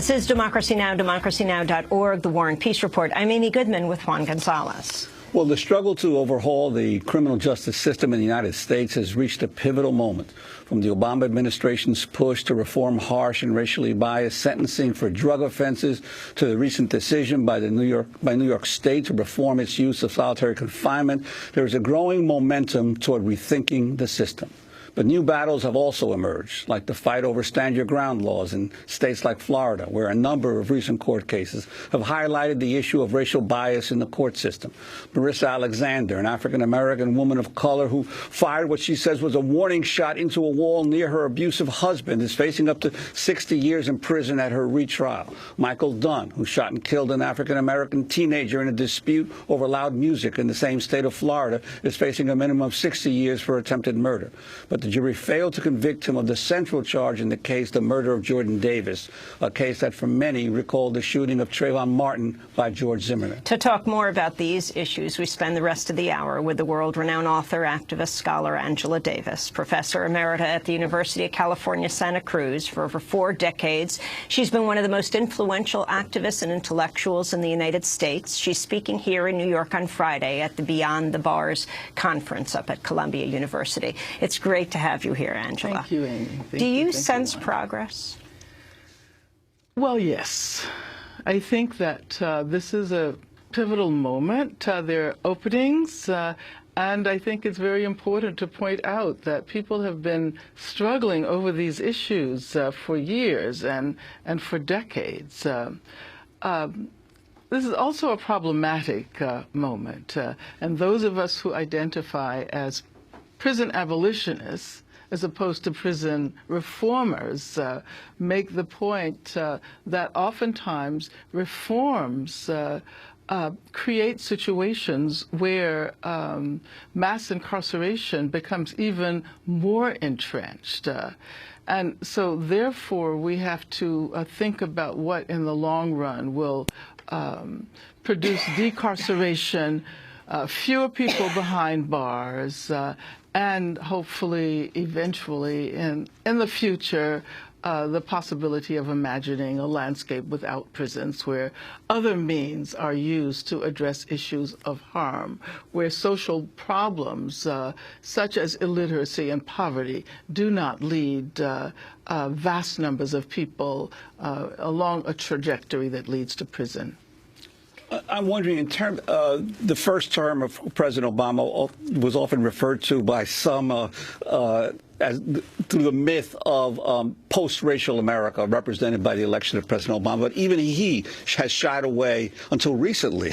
This is Democracy Now!, democracynow.org, The War and Peace Report. I'm Amy Goodman with Juan Gonzalez. Well, the struggle to overhaul the criminal justice system in the United States has reached a pivotal moment. From the Obama administration's push to reform harsh and racially biased sentencing for drug offenses to the recent decision by New York State to reform its use of solitary confinement, there is a growing momentum toward rethinking the system. But new battles have also emerged, like the fight over stand-your-ground laws in states like Florida, where a number of recent court cases have highlighted the issue of racial bias in the court system. Marissa Alexander, an African-American woman of color who fired what she says was a warning shot into a wall near her abusive husband, is facing up to 60 years in prison at her retrial. Michael Dunn, who shot and killed an African-American teenager in a dispute over loud music in the same state of Florida, is facing a minimum of 60 years for attempted murder. But the jury failed to convict him of the central charge in the case, the murder of Jordan Davis, a case that for many recalled the shooting of Trayvon Martin by George Zimmerman. To talk more about these issues, we spend the rest of the hour with the world-renowned author, activist, scholar Angela Davis, professor emerita at the University of California, Santa Cruz. For over 4 decades, she's been one of the most influential activists and intellectuals in the United States. She's speaking here in New York on Friday at the Beyond the Bars conference up at Columbia University. It's great to have you here, Angela. Thank you, Amy. Do you sense progress? Well, yes. I think that this is a pivotal moment. There are openings, and I think it's very important to point out that people have been struggling over these issues for years and for decades. This is also a problematic moment, and those of us who identify as prison abolitionists, as opposed to prison reformers, make the point that oftentimes reforms create situations where mass incarceration becomes even more entrenched. And so, therefore, we have to think about what, in the long run, will produce decarceration, fewer people behind bars, and hopefully, eventually, in the future, the possibility of imagining a landscape without prisons where other means are used to address issues of harm, where social problems such as illiteracy and poverty do not lead vast numbers of people along a trajectory that leads to prison. I'm wondering, in terms the first term of President Obama was often referred to by some as through the myth of post-racial America, represented by the election of President Obama. But even he has shied away until recently,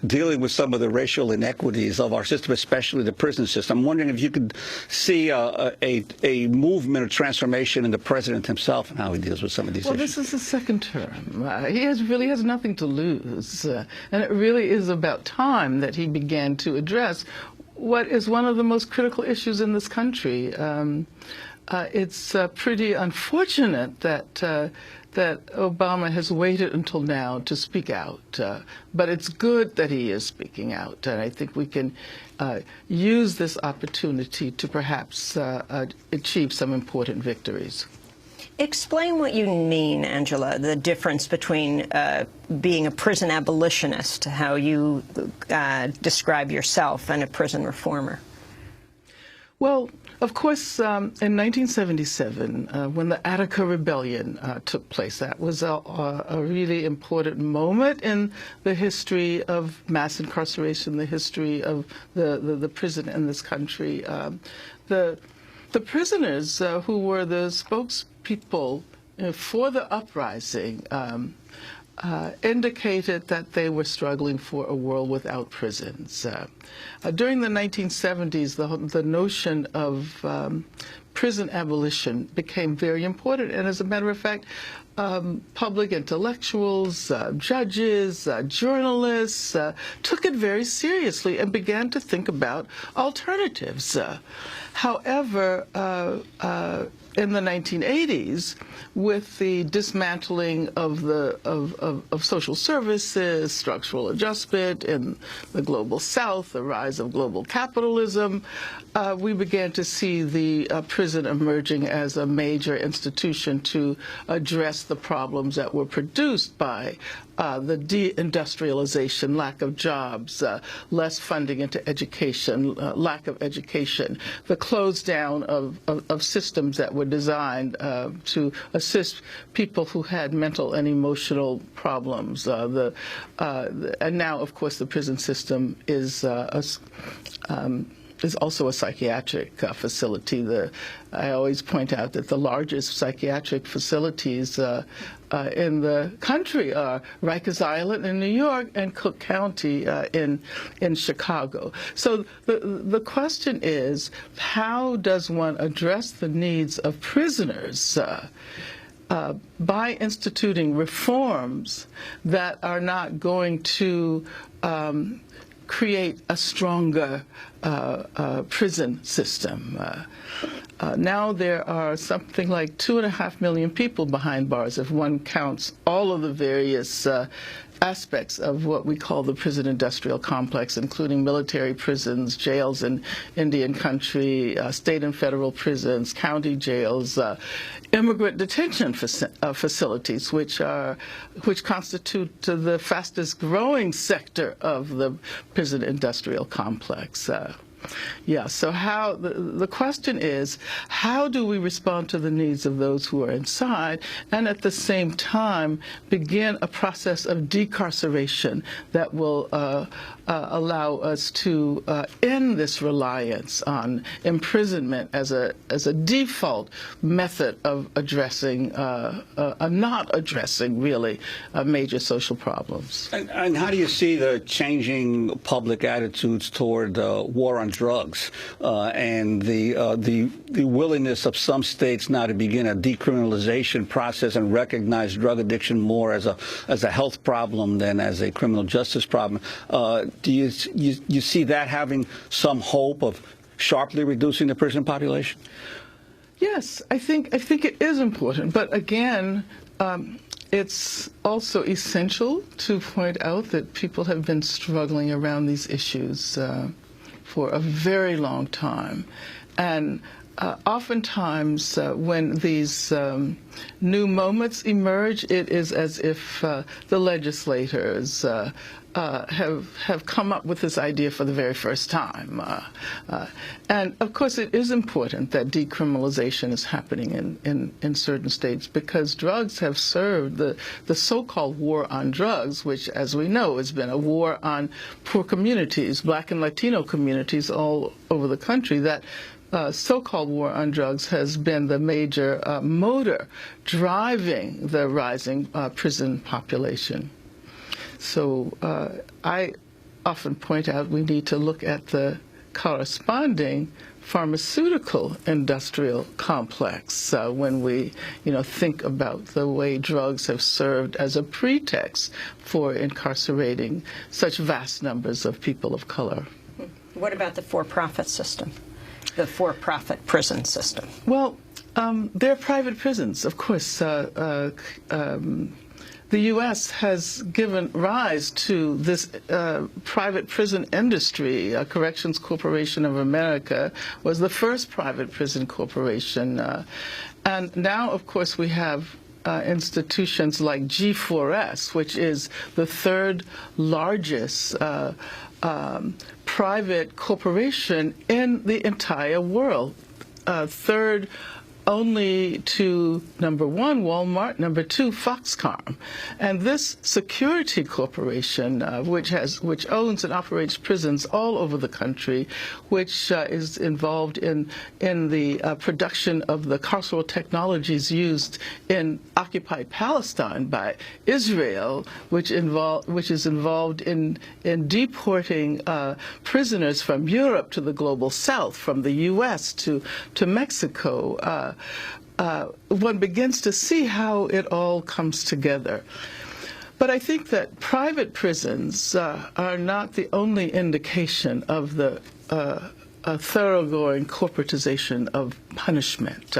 dealing with some of the racial inequities of our system, especially the prison system. I'm wondering if you could see a movement of transformation in the president himself and how he deals with some of these issues. Well, this is his second term. He really has nothing to lose. And it really is about time that he began to address what is one of the most critical issues in this country. It's pretty unfortunate that that Obama has waited until now to speak out, but it's good that he is speaking out, and I think we can use this opportunity to perhaps achieve some important victories. Explain what you mean, Angela, the difference between being a prison abolitionist, how you describe yourself, and a prison reformer. Well, of course, in 1977, when the Attica Rebellion took place, that was a really important moment in the history of mass incarceration, the history of the prison in this country. The prisoners who were the spokespeople for the uprising indicated that they were struggling for a world without prisons. During the 1970s, the notion of prison abolition became very important. And as a matter of fact, public intellectuals, judges, journalists took it very seriously and began to think about alternatives. However, in the 1980s, with the dismantling of social services, structural adjustment in the global South, the rise of global capitalism, we began to see the prison emerging as a major institution to address the problems that were produced by the deindustrialization, lack of jobs, less funding into education, lack of education, the close down of systems that were designed to assist people who had mental and emotional problems. And now, of course, the prison system is also a psychiatric facility. I always point out that the largest psychiatric facilities in the country are Rikers Island in New York and Cook County in Chicago. So the question is, how does one address the needs of prisoners by instituting reforms that are not going to create a stronger prison system? Now there are something like 2.5 million people behind bars, if one counts all of the various aspects of what we call the prison industrial complex, including military prisons, jails in Indian country, state and federal prisons, county jails, immigrant detention facilities, which constitute the fastest growing sector of the prison industrial complex. So the question is, how do we respond to the needs of those who are inside, and at the same time begin a process of decarceration that will allow us to end this reliance on imprisonment as a default method of addressing, not addressing really major social problems. And how do you see the changing public attitudes toward war on drugs and the willingness of some states now to begin a decriminalization process and recognize drug addiction more as a health problem than as a criminal justice problem? Do you see that having some hope of sharply reducing the prison population? Yes, I think it is important, but again, it's also essential to point out that people have been struggling around these issues for a very long time. And oftentimes when these new moments emerge, it is as if the legislators have come up with this idea for the very first time. And of course it is important that decriminalization is happening in certain states, because drugs have served the so-called war on drugs, which, as we know, has been a war on poor communities, Black and Latino communities all over the country. That so-called war on drugs has been the major motor driving the rising prison population. So I often point out we need to look at the corresponding pharmaceutical industrial complex when we think about the way drugs have served as a pretext for incarcerating such vast numbers of people of color. What about the for-profit system, the for-profit prison system? Well, they're private prisons, of course. The U.S. has given rise to this private prison industry. Corrections Corporation of America was the first private prison corporation. And now, of course, we have institutions like G4S, which is the third largest private corporation in the entire world. Third only to number one, Walmart, number two, Foxconn. And this security corporation, which owns and operates prisons all over the country, which is involved in the production of the carceral technologies used in occupied Palestine by Israel, which is involved in deporting prisoners from Europe to the global South, from the U.S. to Mexico. One begins to see how it all comes together. But I think that private prisons are not the only indication of the a thoroughgoing corporatization of punishment.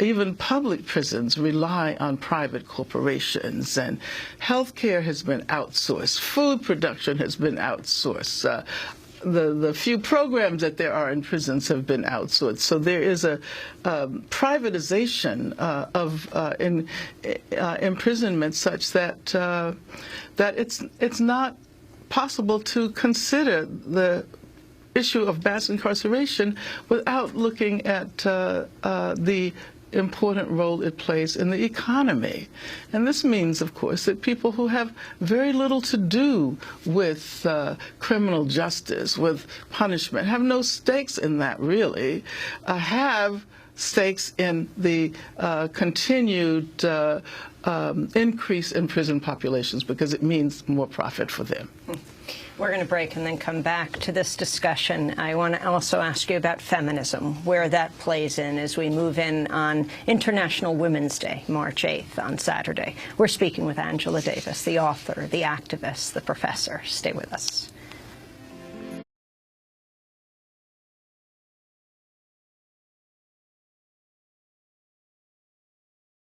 Even public prisons rely on private corporations, and healthcare has been outsourced. Food production has been outsourced. The few programs that there are in prisons have been outsourced. So there is a privatization of imprisonment such that that it's not possible to consider the issue of mass incarceration without looking at the important role it plays in the economy. And this means, of course, that people who have very little to do with criminal justice, with punishment, have no stakes in that, really, have stakes in the continued increase in prison populations, because it means more profit for them. We're going to break and then come back to this discussion. I want to also ask you about feminism, where that plays in as we move in on International Women's Day, March 8th, on Saturday. We're speaking with Angela Davis, the author, the activist, the professor. Stay with us.